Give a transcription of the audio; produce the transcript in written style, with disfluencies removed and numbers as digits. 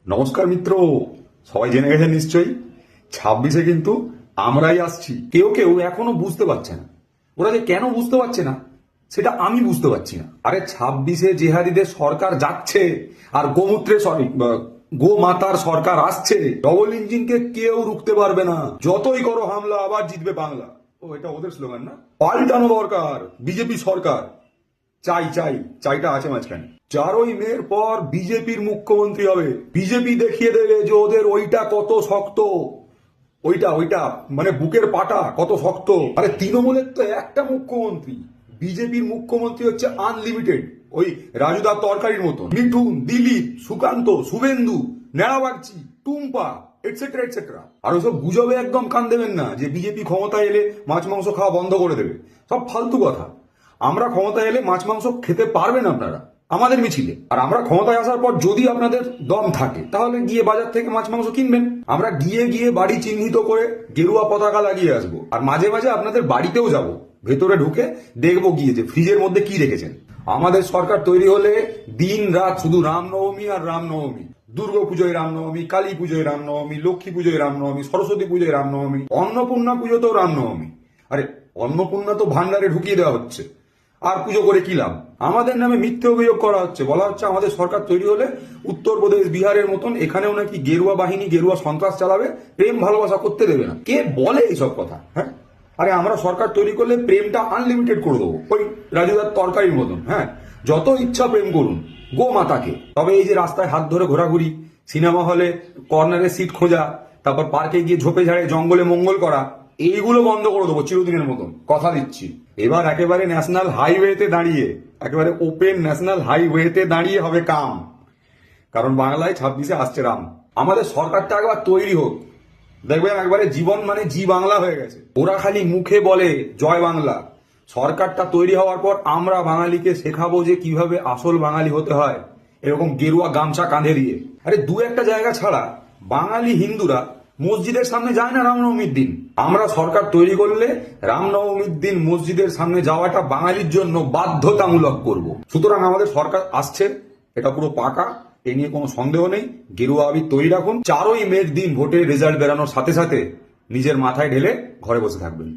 নমস্কার মিত্র, সবাই জেনে গেছেন নিশ্চয়ই 26-এ কিন্তু আমরাই আসছি। কেউ কেউ এখনো বুঝতে পারছে না, ওরা যে কেন বুঝতে পারছে না সেটা আমি বুঝতে পারছি না। আরে 26-এ জেহাদিদের সরকার যাচ্ছে আর গো মাতার সরকার আসছে। ডবল ইঞ্জিনকে কেউ রুখতে পারবে না, যতই করো হামলা আবার জিতবে বাংলা। ও, এটা ওদের স্লোগান না? পাল্টানো দরকার বিজেপি সরকার। চাই চাই চাইটা আছে মাঝখানে। 4ই মের পর বিজেপির মুখ্যমন্ত্রী হবে। বিজেপি দেখিয়ে দেবে যে ওদের ওইটা কত শক্ত, ওইটা ওইটা মানে বুকের পাটা কত শক্ত। আরে তৃণমূলের তো একটা মুখ্যমন্ত্রী, বিজেপির মুখ্যমন্ত্রী হচ্ছে আনলিমিটেড। ওই রাজুদার তরকারির মতন মিঠুন, দিলীপ, সুকান্ত, শুভেন্দু, ন্যাড়াবাগচি, টুম্পা, এটসেট্রা এটসেট্রা। আর ওইসব গুজবে একদম কান দেবেন না যে বিজেপি ক্ষমতায় এলে মাছ মাংস খাওয়া বন্ধ করে দেবে। সব ফালতু কথা। আমরা ক্ষমতায় এলে মাছ মাংস খেতে পারবেন আপনারা আমাদের মিছিলে। আর আমরা ক্ষমতায় আসার পর যদি আপনাদের দম থাকে তাহলে গিয়ে বাজার থেকে মাছ মাংস কিনবেন। আমরা গিয়ে গিয়ে বাড়ি চিহ্নিত করে গেরুয়া পতাকা লাগিয়ে আসবো। আর মাঝে মাঝে আপনাদের বাড়িতেও যাব, ভেতরে ঢুকে দেখবো গিয়ে যে ফ্রিজের মধ্যে কি রেখেছেন। আমাদের সরকার তৈরি হলে দিন রাত শুধু রামনবমী আর রামনবমী। দুর্গা পুজোয় রামনবমী, কালী পুজোয় রামনবমী, লক্ষ্মী পুজোয় রামনবমী, সরস্বতী পুজোয় রামনবমী, অন্নপূর্ণা পুজোতেও রামনবমী। আরে অন্নপূর্ণা তো ভান্ডারে ঢুকিয়ে দেওয়া হচ্ছে, আর পুজো করে কি লাভ? আমাদের নামে মিথ্যে অভিযোগ করা হচ্ছে, বলা হচ্ছে আমাদের সরকার তৈরি হলে উত্তরপ্রদেশ, বিহারের মতন এখানেও নাকি গেরুয়া বাহিনী, গেরুয়া সন্ত্রাস চালাবে, প্রেম ভালোবাসা করতে দেবে না। কে বলে এইসব কথা? হ্যাঁ, আরে আমরা সরকার তৈরি করলে প্রেমটা আনলিমিটেড করে দেবো, ওই রাজুদার তরকারির মতন। হ্যাঁ, যত ইচ্ছা প্রেম করুন গো মাতাকে। তবে এই যে রাস্তায় হাত ধরে ঘোরাঘুরি, সিনেমা হলে কর্নারে সিট খোঁজা, তারপর পার্কে গিয়ে ঝোপে ঝাড়ে জঙ্গলে মঙ্গল করা, এইগুলো বন্ধ করে দেবো চিরদিনের মতন, কথা দিচ্ছি। এবার একেবারে ন্যাশনাল হাইওয়েতে দাঁড়িয়ে, একেবারে ওপেন ন্যাশনাল হাইওয়েতে দাঁড়িয়ে হবে কাম। কারণ বাংলায় 26-এ আসছে রাম। আমাদের সরকারটা একবার তৈরি হোক, দেখবেন একবারে জীবন মানে জি বাংলা হয়ে গেছে। ওরা খালি মুখে বলে জয় বাংলা, সরকারটা তৈরি হওয়ার পর আমরা বাঙালিকে শেখাবো যে কিভাবে আসল বাঙালি হতে হয়, এরকম গেরুয়া গামছা কাঁধে দিয়ে। আরে দু একটা জায়গা ছাড়া বাঙালি হিন্দুরা মসজিদের সামনে যায় না রামনবমীর দিন। আমরা সরকার তৈরি করলে রামনবমীর দিন মসজিদের সামনে যাওয়াটা বাঙালির জন্য বাধ্যতামূলক করব। সুতরাং আমাদের সরকার আসছে, এটা পুরো পাকা, এ নিয়ে কোনো সন্দেহ নেই। গেরুয়া আবির তৈরি রাখুন। 4ই মের দিন ভোটের রেজাল্ট বেরানোর সাথে সাথে নিজের মাথায় ঢেলে ঘরে বসে থাকবেন।